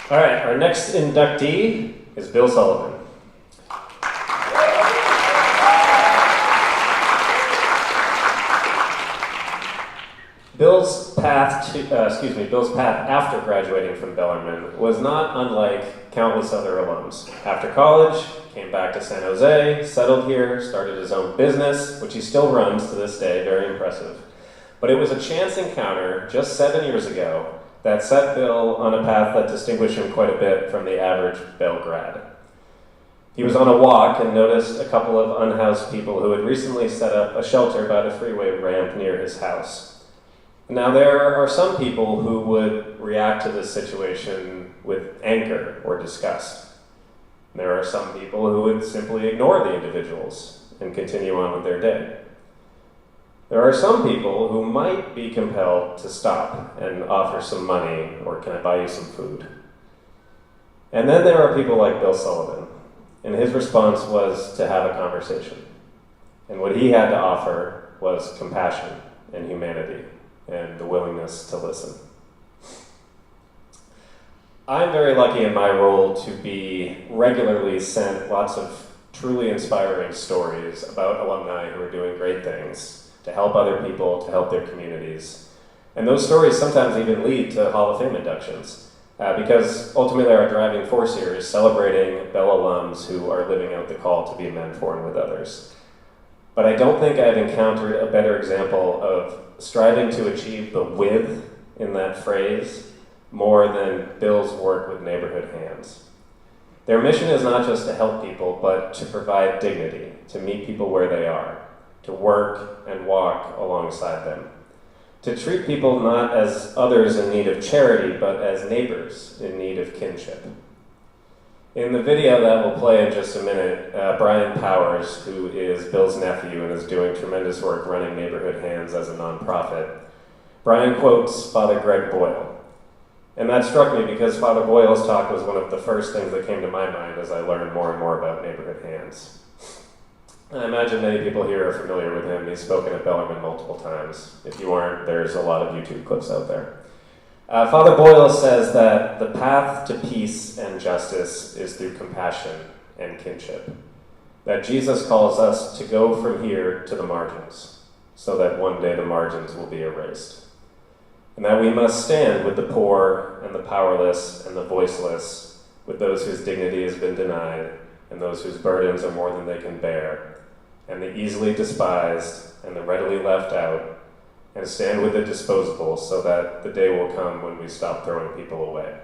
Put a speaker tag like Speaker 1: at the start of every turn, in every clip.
Speaker 1: All right, our next inductee is Bill Sullivan. Bill's path after graduating from Bellarmine was not unlike countless other alums. After college, came back to San Jose, settled here, started his own business, which he still runs to this day, very impressive. But it was a chance encounter just 7 years ago that set Bill on a path that distinguished him quite a bit from the average Bell grad. He was on a walk and noticed a couple of unhoused people who had recently set up a shelter by the freeway ramp near his house. Now, there are some people who would react to this situation with anger or disgust. There are some people who would simply ignore the individuals and continue on with their day. There are some people who might be compelled to stop and offer some money or can I buy you some food? And then there are people like Bill Sullivan, and his response was to have a conversation. And what he had to offer was compassion and humanity and the willingness to listen. I'm very lucky in my role to be regularly sent lots of truly inspiring stories about alumni who are doing great things to help other people, to help their communities. And those stories sometimes even lead to Hall of Fame inductions, because ultimately our driving force here is celebrating Bell alums who are living out the call to be men for and with others. But I don't think I've encountered a better example of striving to achieve the with in that phrase more than Bill's work with Neighborhood Hands. Their mission is not just to help people, but to provide dignity, to meet people where they are, to work and walk alongside them, to treat people not as others in need of charity, but as neighbors in need of kinship. In the video that will play in just a minute, Brian Powers, who is Bill's nephew and is doing tremendous work running Neighborhood Hands as a nonprofit, Brian quotes Father Greg Boyle. And that struck me because Father Boyle's talk was one of the first things that came to my mind as I learned more and more about Neighborhood Hands. I imagine many people here are familiar with him. He's spoken at Bellarmine multiple times. If you aren't, there's a lot of YouTube clips out there. Father Boyle says that the path to peace and justice is through compassion and kinship. That Jesus calls us to go from here to the margins, so that one day the margins will be erased. And that we must stand with the poor and the powerless and the voiceless, with those whose dignity has been denied, and those whose burdens are more than they can bear, and the easily despised and the readily left out, and stand with the disposables so that the day will come when we stop throwing people away.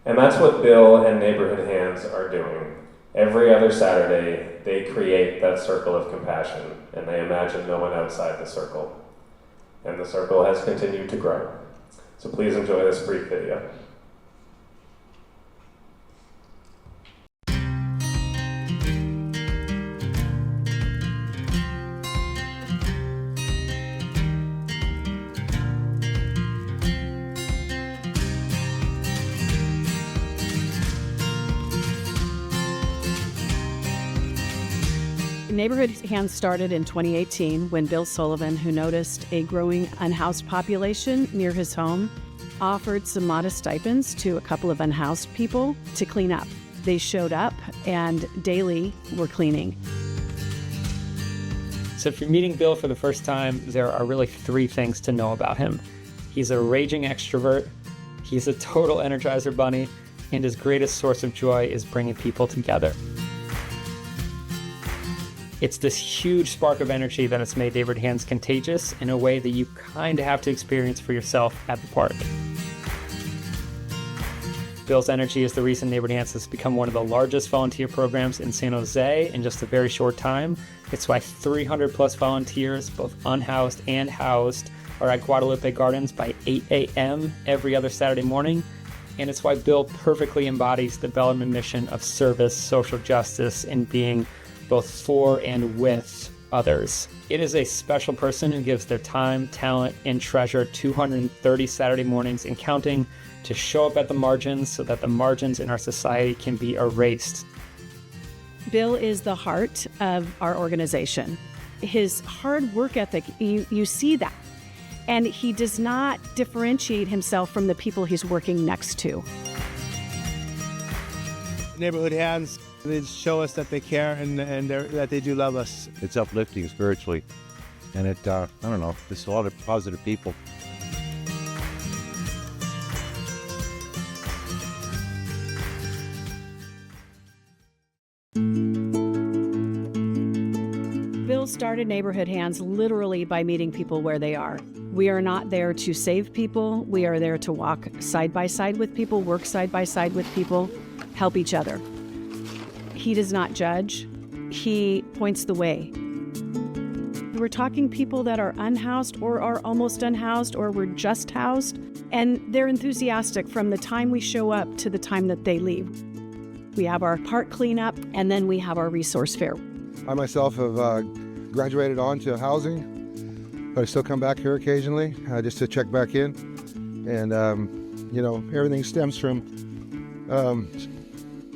Speaker 1: And that's what Bill and Neighborhood Hands are doing. Every other Saturday, they create that circle of compassion, and they imagine no one outside the circle. And the circle has continued to grow. So please enjoy this brief video.
Speaker 2: Neighborhood Hands started in 2018 when Bill Sullivan, who noticed a growing unhoused population near his home, offered some modest stipends to a couple of unhoused people to clean up. They showed up and daily were cleaning.
Speaker 3: So if you're meeting Bill for the first time, there are really three things to know about him. He's a raging extrovert, he's a total Energizer bunny, and his greatest source of joy is bringing people together. It's this huge spark of energy that has made Neighborhood Hands contagious in a way that you kind of have to experience for yourself at the park. Bill's energy is the reason Neighborhood Hands has become one of the largest volunteer programs in San Jose in just a very short time. It's why 300 plus volunteers, both unhoused and housed, are at Guadalupe Gardens by 8 a.m. every other Saturday morning. And it's why Bill perfectly embodies the Bellarmine mission of service, social justice, and being both for and with others. It is a special person who gives their time, talent, and treasure 230 Saturday mornings and counting to show up at the margins so that the margins in our society can be erased.
Speaker 2: Bill is the heart of our organization. His hard work ethic, you see that. And he does not differentiate himself from the people he's working next to.
Speaker 4: Neighborhood Hands, they show us that they care and that they do love us.
Speaker 5: It's uplifting spiritually, and I don't know, there's a lot of positive people.
Speaker 2: Bill started Neighborhood Hands literally by meeting people where they are. We are not there to save people. We are there to walk side by side with people, work side by side with people, help each other. He does not judge. He points the way. We're talking people that are unhoused or are almost unhoused or were just housed, and they're enthusiastic from the time we show up to the time that they leave. We have our park cleanup, and then we have our resource fair.
Speaker 6: I myself have graduated on to housing, but I still come back here occasionally just to check back in. And, everything stems from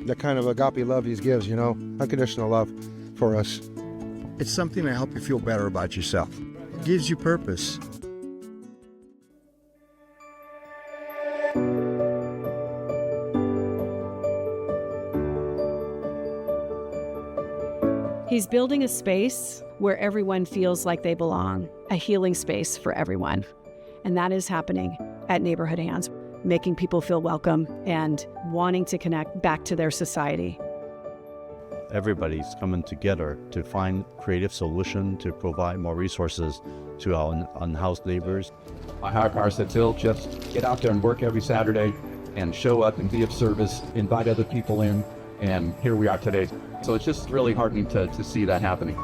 Speaker 6: the kind of agape love he gives, unconditional love for us.
Speaker 7: It's something to help you feel better about yourself. It gives you purpose.
Speaker 2: He's building a space where everyone feels like they belong, a healing space for everyone. And that is happening at Neighborhood Hands, making people feel welcome and wanting to connect back to their society.
Speaker 5: Everybody's coming together to find creative solution to provide more resources to our unhoused neighbors.
Speaker 8: My heart said, Till, just get out there and work every Saturday and show up and be of service, invite other people in, and here we are today. So it's just really heartening to see that happening.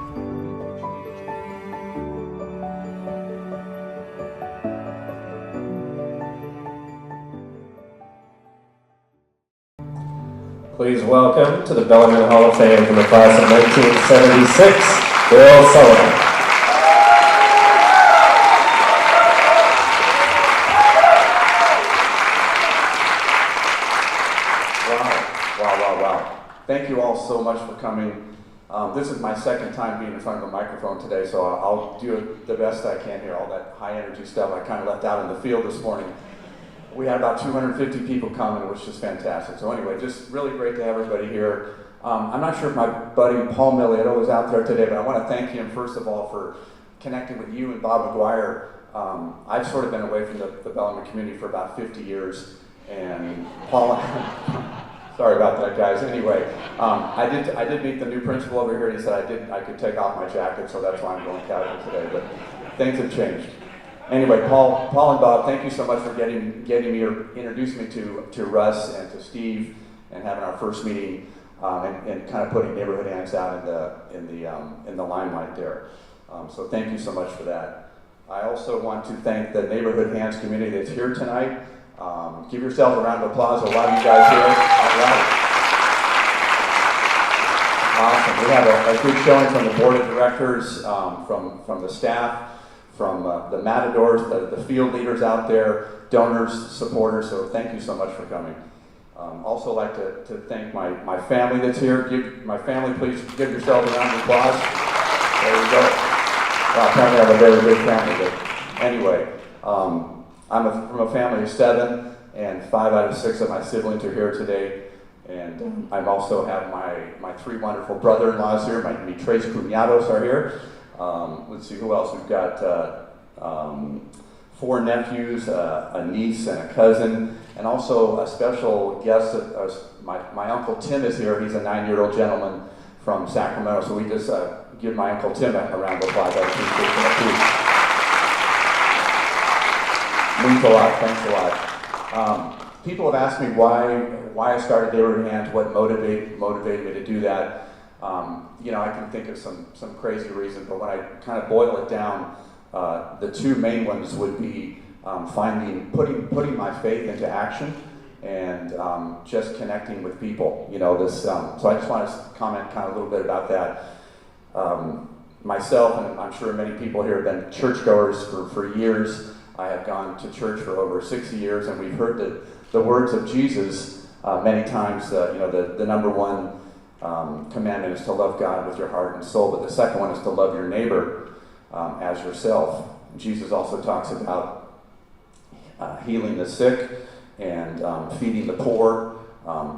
Speaker 1: Please welcome to the Bellarmine Hall of Fame from the class of 1976, Bill Sullivan.
Speaker 9: Wow. Thank you all so much for coming. This is my second time being in front of a microphone today, so I'll do the best I can here. All that high energy stuff I kind of left out in the field this morning. We had about 250 people coming, which is fantastic. So anyway, just really great to have everybody here. I'm not sure if my buddy Paul Miliotto is out there today, but I want to thank him first of all for connecting with you and Bob McGuire. I've sort of been away from the Bellarmine community for about 50 years, and Paul, sorry about that, guys. Anyway, I did meet the new principal over here, and he said I could take off my jacket, so that's why I'm going casual today, but things have changed. Anyway, Paul and Bob, thank you so much for getting me or introducing me to Russ and to Steve and having our first meeting and kind of putting Neighborhood Hands out in the limelight there. So thank you so much for that. I also want to thank the Neighborhood Hands community that's here tonight. Give yourself a round of applause. A lot of you guys here. All right. Awesome. We have a good showing from the board of directors, from the staff, from the matadors, the field leaders out there, donors, supporters, so thank you so much for coming. Also like to thank my family that's here. My family, please give yourself a round of applause. There you go. Well, apparently I have a very big family, but anyway, I'm from a family of 7, and 5 out of 6 of my siblings are here today. And I also have my 3 wonderful brother-in-laws here. My tres cuñados are here. Let's see who else. We've got 4 nephews, a niece, and a cousin, and also a special guest. My Uncle Tim is here. He's a 9-year-old gentleman from Sacramento. So we just give my Uncle Tim a round of applause. I appreciate that too. Means a lot. Thanks a lot. People have asked me why I started Neighborhood Hands, what motivated me to do that. I can think of some crazy reasons, but when I kind of boil it down, the 2 main ones would be putting my faith into action and just connecting with people. So I just want to comment kind of a little bit about that. Myself, and I'm sure many people here have been churchgoers for years. I have gone to church for over 60 years, and we've heard the words of Jesus many times. The number 1 commandment is to love God with your heart and soul, but the second one is to love your neighbor as yourself. Jesus also talks about healing the sick and feeding the poor,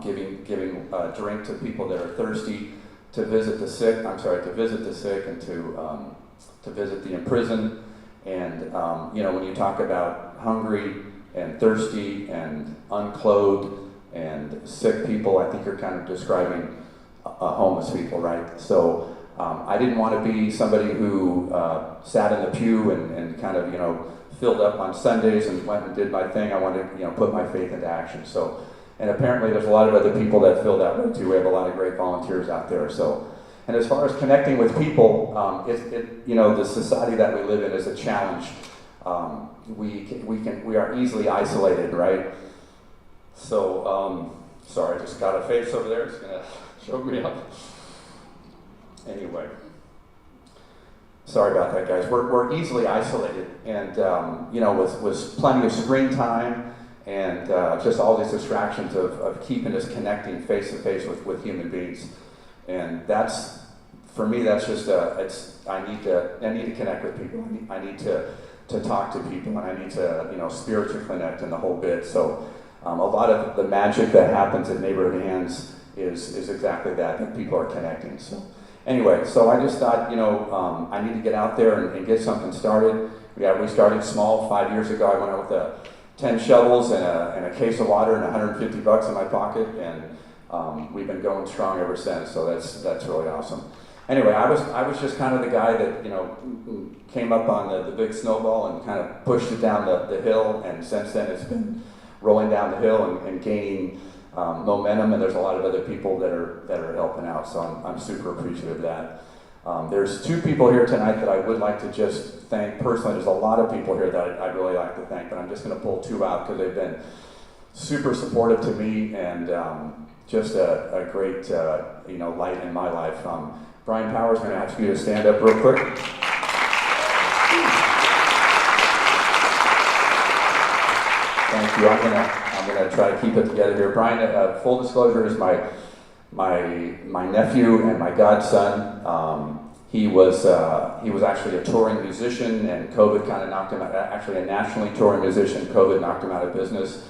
Speaker 9: giving a drink to people that are thirsty, to visit the sick, and to visit the imprisoned. And when you talk about hungry and thirsty and unclothed and sick people, I think you're kind of describing homeless people, right? So I didn't want to be somebody who sat in the pew and kind of, filled up on Sundays and went and did my thing. I wanted to, put my faith into action. So, and apparently there's a lot of other people that feel that way too. We have a lot of great volunteers out there. So, and as far as connecting with people, the society that we live in is a challenge. We are easily isolated, right? So, sorry, I just got a face over there. It's gonna choke me up. Anyway, sorry about that, guys. We're easily isolated, and with plenty of screen time and just all these distractions of keeping us connecting face to face with human beings. And that's, for me, that's just I need to connect with people. I need to talk to people, and I need to spiritually connect and the whole bit. So a lot of the magic that happens at Neighborhood Hands is exactly that people are connecting. So anyway, so I just thought I need to get out there and get something started. We started small 5 years ago. I went out with 10 shovels and a case of water and $150 in my pocket, and we've been going strong ever since. So that's really awesome. Anyway, I was just kind of the guy that came up on the big snowball and kind of pushed it down the hill, and since then it's been rolling down the hill and gaining momentum. And there's a lot of other people that are helping out. So I'm super appreciative of that. There's two people here tonight that I would like to just thank personally. There's a lot of people here that I'd really like to thank, but I'm just going to pull two out because they've been super supportive to me and just a great light in my life. Brian Powers, I'm going to ask you to stand up real quick. Thank you. I'm gonna try to keep it together here. Brian, full disclosure, is my nephew and my godson. He was actually a touring musician, and COVID kind of knocked him out. Actually, a nationally touring musician. COVID knocked him out of business.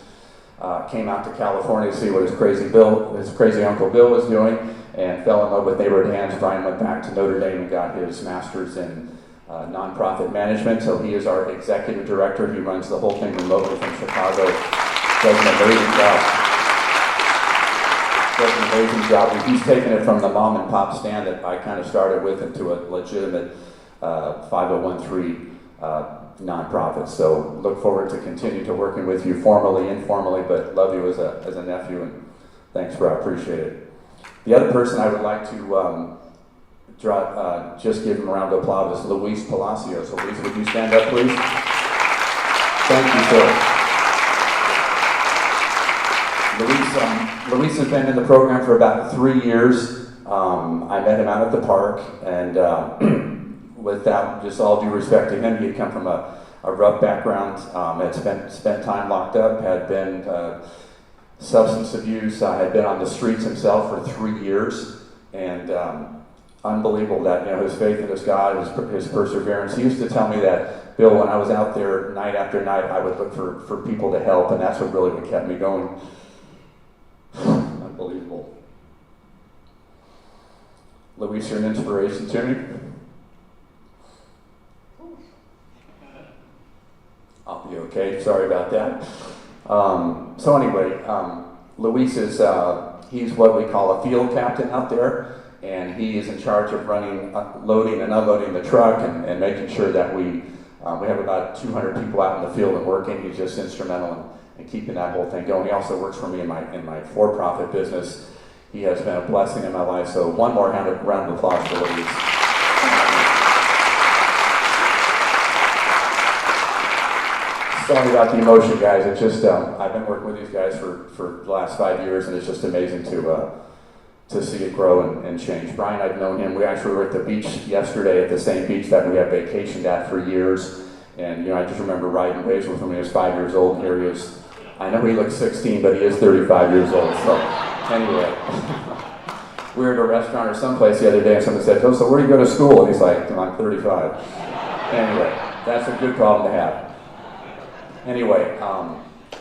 Speaker 9: Came out to California to see what his crazy Uncle Bill was doing, and fell in love with Neighborhood Hands. Brian went back to Notre Dame and got his master's in nonprofit management. So he is our executive director. He runs the whole thing remotely from Chicago. Does an amazing job. He's taken it from the mom and pop stand that I kind of started with into a legitimate 501(c)(3) nonprofit. So look forward to continue to working with you formally, informally, but love you as a nephew, and thanks, I appreciate it. The other person I would like to just give him a round of applause is Luis Palacios. Luis, would you stand up, please? Thank you, sir. Luis has been in the program for about 3 years. I met him out at the park, and without just all due respect to him, he had come from a rough background, had spent time locked up, had been substance abuse, had been on the streets himself for 3 years, and unbelievable that his faith in his God, his perseverance. He used to tell me that, Bill, when I was out there night after night, I would look for people to help, and that's what really kept me going. Unbelievable. Luis, you're an inspiration to me. I'll be okay. Sorry about that. So anyway, Luis is he's what we call a field captain out there, and he is in charge of running, loading and unloading the truck, and making sure that we have about 200 people out in the field and working. He's just instrumental in keeping that whole thing going. He also works for me in my for-profit business. He has been a blessing in my life. So one more round of applause for Luis. Sorry about the emotion, guys. It's just I've been working with these guys for the last 5 years, and it's just amazing to see it grow and change. Brian, I've known him. We actually were at the beach yesterday, at the same beach that we have vacationed at for years. And I just remember riding waves with him when he was 5 years old. And here he is. I know he looks 16, but he is 35 years old. So anyway, we were at a restaurant or someplace the other day, and someone said, "Oh, so where do you go to school?" And he's like, "I'm 35." Anyway, that's a good problem to have. Anyway,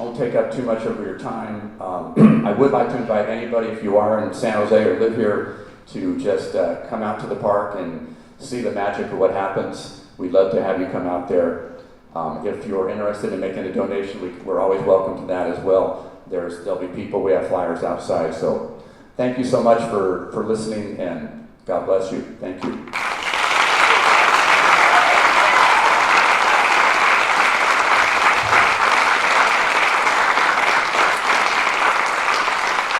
Speaker 9: won't take up too much of your time. I would like to invite anybody, if you are in San Jose or live here, to just come out to the park and see the magic of what happens. We'd love to have you come out there. If you're interested in making a donation, we're always welcome to that as well. There'll be people, we have flyers outside. So thank you so much for listening, and God bless you. Thank you.